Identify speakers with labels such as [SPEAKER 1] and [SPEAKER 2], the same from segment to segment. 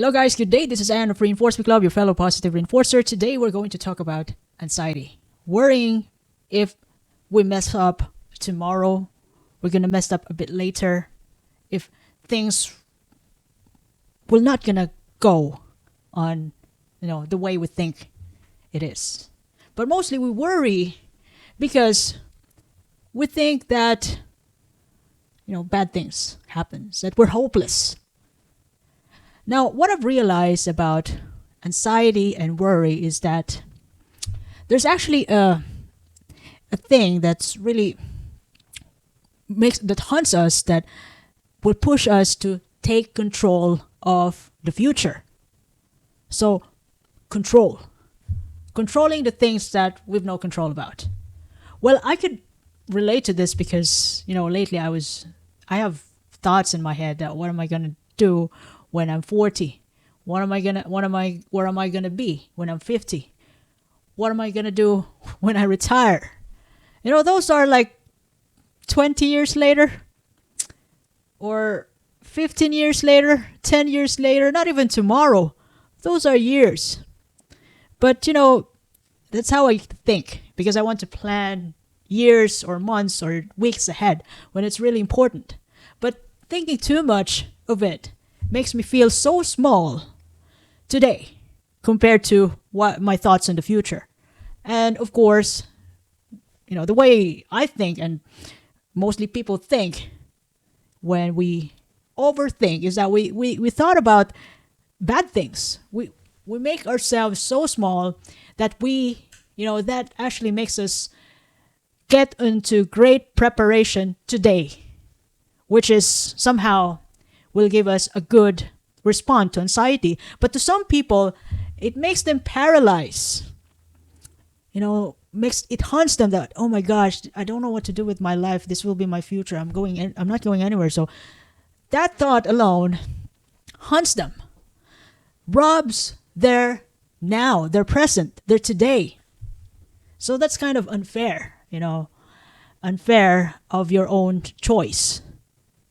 [SPEAKER 1] Hello, guys. Good day. This is Anne of Reinforcement Club, your fellow positive reinforcer. Today, we're going to talk about anxiety, worrying if we mess up tomorrow, we're gonna mess up a bit later, if things will not gonna go on, the way we think it is. But mostly, we worry because we think that bad things happens, that we're hopeless. Now, what I've realized about anxiety and worry is that there's actually a thing that's really that haunts us, that would push us to take control of the future. So, controlling the things that we've no control about. Well, I could relate to this because lately I have thoughts in my head that what am I gonna do when I'm 40? Where am I gonna be when I'm 50? What am I gonna do when I retire? Those are like 20 years later, or 15 years later, 10 years later, not even tomorrow. Those are years. But that's how I think, because I want to plan years or months or weeks ahead when it's really important. But thinking too much of it makes me feel so small today compared to what my thoughts in the future. And of course, the way I think, and mostly people think when we overthink, is that we thought about bad things. We make ourselves so small that that actually makes us get into great preparation today, which is somehow will give us a good response to anxiety. But to some people, it makes them paralyzed. It haunts them that, oh my gosh, I don't know what to do with my life. This will be my future. I'm not going anywhere. So that thought alone haunts them, robs their now, their present, their today. So that's kind of unfair, unfair of your own choice.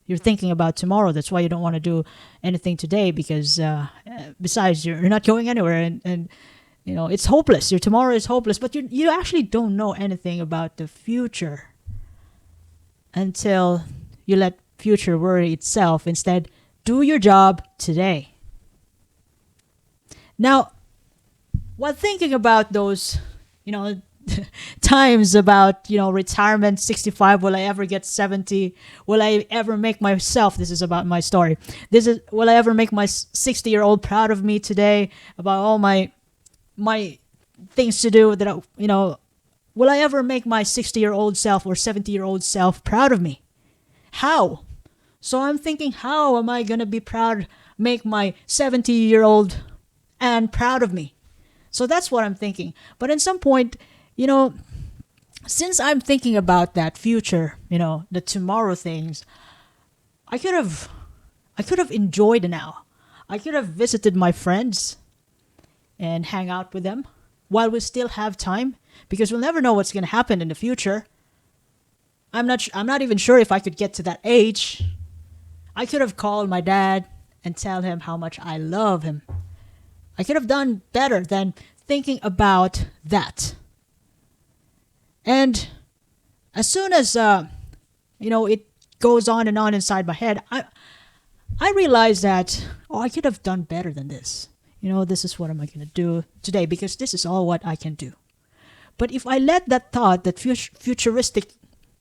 [SPEAKER 1] You're thinking about tomorrow. That's why you don't want to do anything today, because besides you're not going anywhere, and it's hopeless. Your tomorrow is hopeless, but you actually don't know anything about the future until you let future worry itself. Instead, do your job today. Now, while thinking about those, times about, retirement, 65, will I ever get 70? Will I ever make myself, this is about my story. Will I ever make my 60-year-old proud of me today, about all my things to do that, will I ever make my 60-year-old self or 70-year-old self proud of me? How? So I'm thinking, how am I going to be proud, make my 70-year-old and proud of me? So that's what I'm thinking. But at some point, since I'm thinking about that future, the tomorrow things, I could have enjoyed the now. I could have visited my friends and hang out with them while we still have time, because we'll never know what's going to happen in the future. I'm not even sure if I could get to that age. I could have called my dad and tell him how much I love him. I could have done better than thinking about that. And as soon as it goes on and on inside my head, I realize that I could have done better than this. This is what am I going to do today, because this is all what I can do. But if I let that thought, that futuristic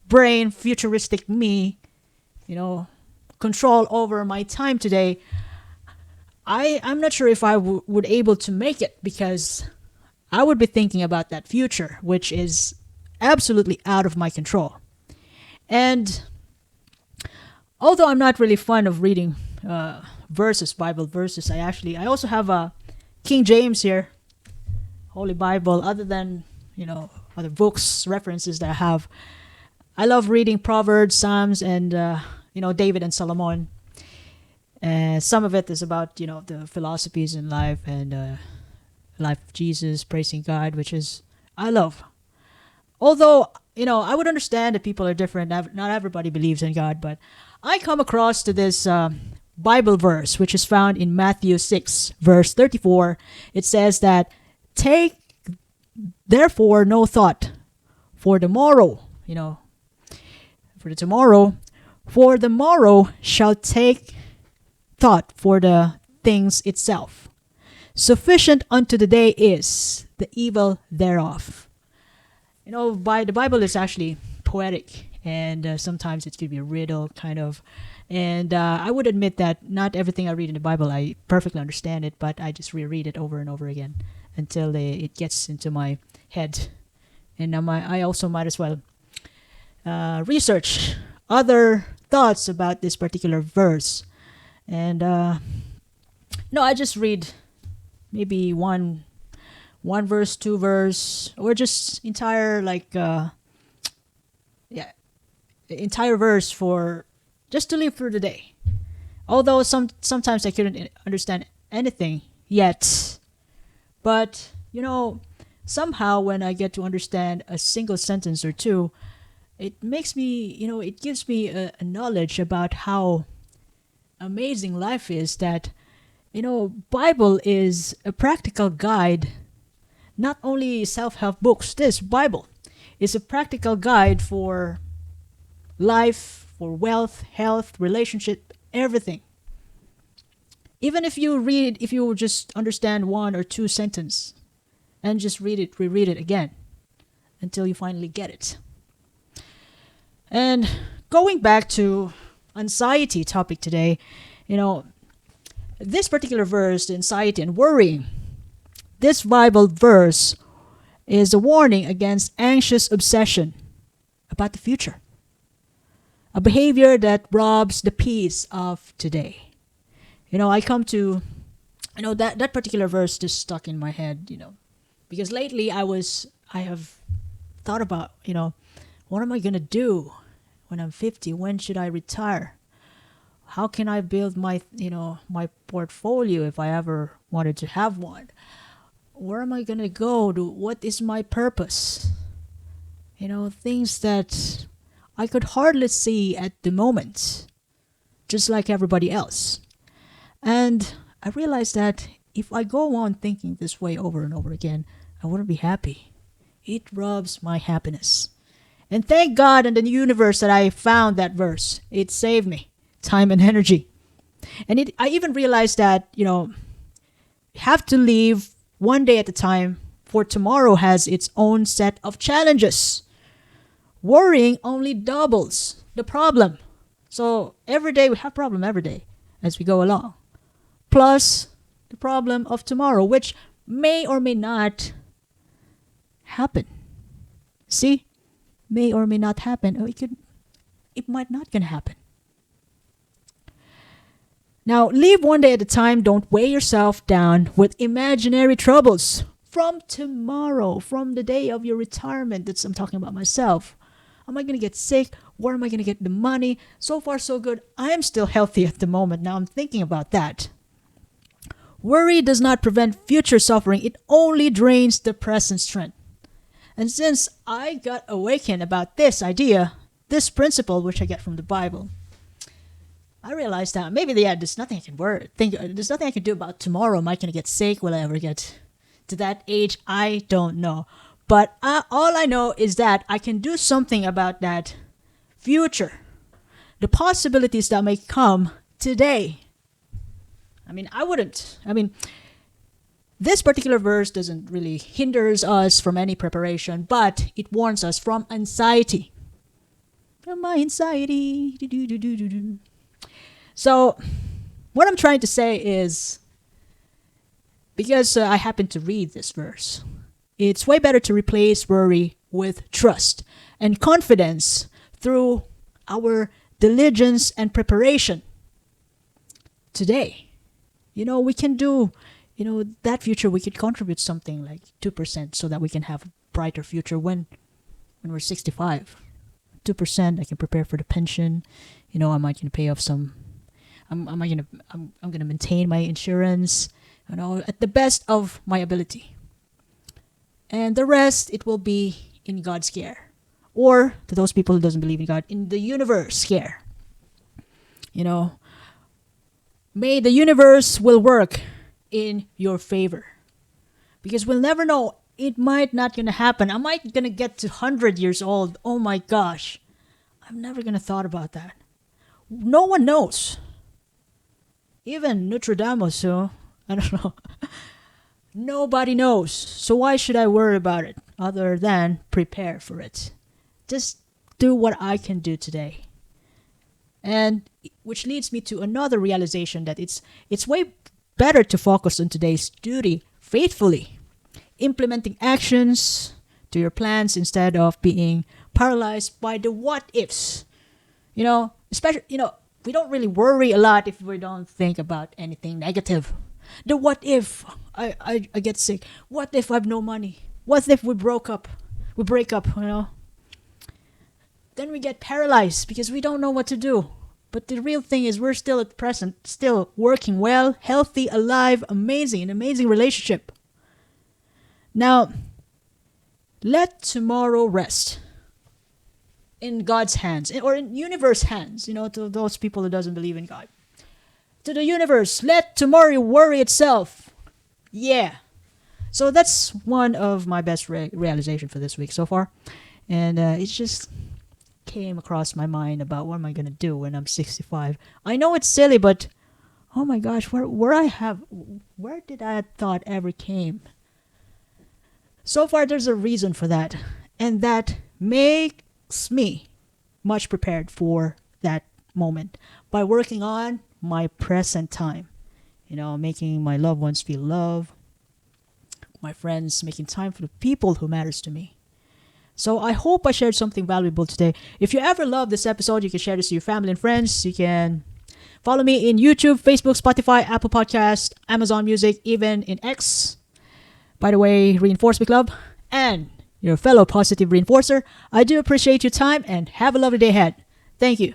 [SPEAKER 1] brain, futuristic me, control over my time today, I'm not sure if I would able to make it, because I would be thinking about that future, which is absolutely out of my control. And although I'm not really fond of reading Bible verses, I also have a King James here, Holy Bible. Other than other books, references that I have, I love reading Proverbs, Psalms, and David and Solomon. Some of it is about the philosophies in life, and life of Jesus, praising God, which is I love. Although I would understand that people are different. Not everybody believes in God, but I come across to this Bible verse, which is found in Matthew 6, verse 34. It says that, take therefore no thought for the morrow, for the morrow shall take thought for the things itself. Sufficient unto the day is the evil thereof. By the Bible is actually poetic, and sometimes it could be a riddle kind of. And I would admit that not everything I read in the Bible I perfectly understand it, but I just reread it over and over again until it gets into my head. And I also might as well research other thoughts about this particular verse. And I just read maybe one verse, two verse, or just entire entire verse for just to live through the day. Although sometimes I couldn't understand anything yet, but somehow when I get to understand a single sentence or two, it makes me, it gives me a knowledge about how amazing life is. That Bible is a practical guide. Not only self-help books, this Bible is a practical guide for life, for wealth, health, relationship, everything. Even if you just understand one or two sentences and just reread it again until you finally get it. And going back to anxiety topic today, this particular verse, the anxiety and worrying, this Bible verse is a warning against anxious obsession about the future. A behavior that robs the peace of today. I come to, that particular verse just stuck in my head, because lately I have thought about, what am I going to do when I'm 50? When should I retire? How can I build my portfolio if I ever wanted to have one? Where am I going to go? What is my purpose? Things that I could hardly see at the moment, just like everybody else. And I realized that if I go on thinking this way over and over again, I wouldn't be happy. It robs my happiness. And thank God and the universe that I found that verse. It saved me time and energy. And I even realized that, you have to live one day at a time, for tomorrow has its own set of challenges. Worrying only doubles the problem. So every day we have problem every day as we go along. Plus the problem of tomorrow, which may or may not happen. See? May or may not happen. Or it might not gonna happen. Now, live one day at a time. Don't weigh yourself down with imaginary troubles from tomorrow, from the day of your retirement. I'm talking about myself. Am I going to get sick? Where am I going to get the money? So far, so good. I am still healthy at the moment. Now I'm thinking about that. Worry does not prevent future suffering. It only drains the present strength. And since I got awakened about this idea, this principle, which I get from the Bible, I realized that maybe there's nothing I can there's nothing I can do about tomorrow. Am I going to get sick? Will I ever get to that age? I don't know. But all I know is that I can do something about that future. The possibilities that may come today. This particular verse doesn't really hinders us from any preparation, but it warns us from anxiety. From my anxiety. So, what I'm trying to say is, because I happen to read this verse, it's way better to replace worry with trust and confidence through our diligence and preparation today. We can do, that future we could contribute something like 2% so that we can have a brighter future when we're 65. 2%, I can prepare for the pension. I might gonna pay off some. I'm gonna maintain my insurance. At the best of my ability. And the rest, it will be in God's care. Or, to those people who doesn't believe in God, in the universe care. May the universe will work in your favor. Because we'll never know. It might not gonna happen. I might gonna get to 100 years old. Oh my gosh. I'm never gonna thought about that. No one knows. Even Notre Dame, so I don't know. Nobody knows. So why should I worry about it other than prepare for it? Just do what I can do today. And which leads me to another realization that it's way better to focus on today's duty faithfully, implementing actions to your plans instead of being paralyzed by the what ifs. Especially, we don't really worry a lot if we don't think about anything negative. The what if I get sick? What if I have no money? What if we broke up? We break up. Then we get paralyzed because we don't know what to do. But the real thing is we're still at present, still working well, healthy, alive, amazing, an amazing relationship. Now, let tomorrow rest in God's hands or in universe hands, to those people who doesn't believe in God. To the universe, let tomorrow worry itself. Yeah. So that's one of my best realization for this week so far. And it just came across my mind about what am I going to do when I'm 65. I know it's silly, but oh my gosh, where did that thought ever came? So far, there's a reason for that. And that makes me much prepared for that moment by working on my present time. Making my loved ones feel love. My friends, making time for the people who matters to me. So I hope I shared something valuable today. If you ever love this episode, you can share this to your family and friends. You can follow me in YouTube, Facebook, Spotify, Apple Podcast, Amazon Music, even in X. By the way, Reinforcement Club and your fellow positive reinforcer, I do appreciate your time and have a lovely day ahead. Thank you.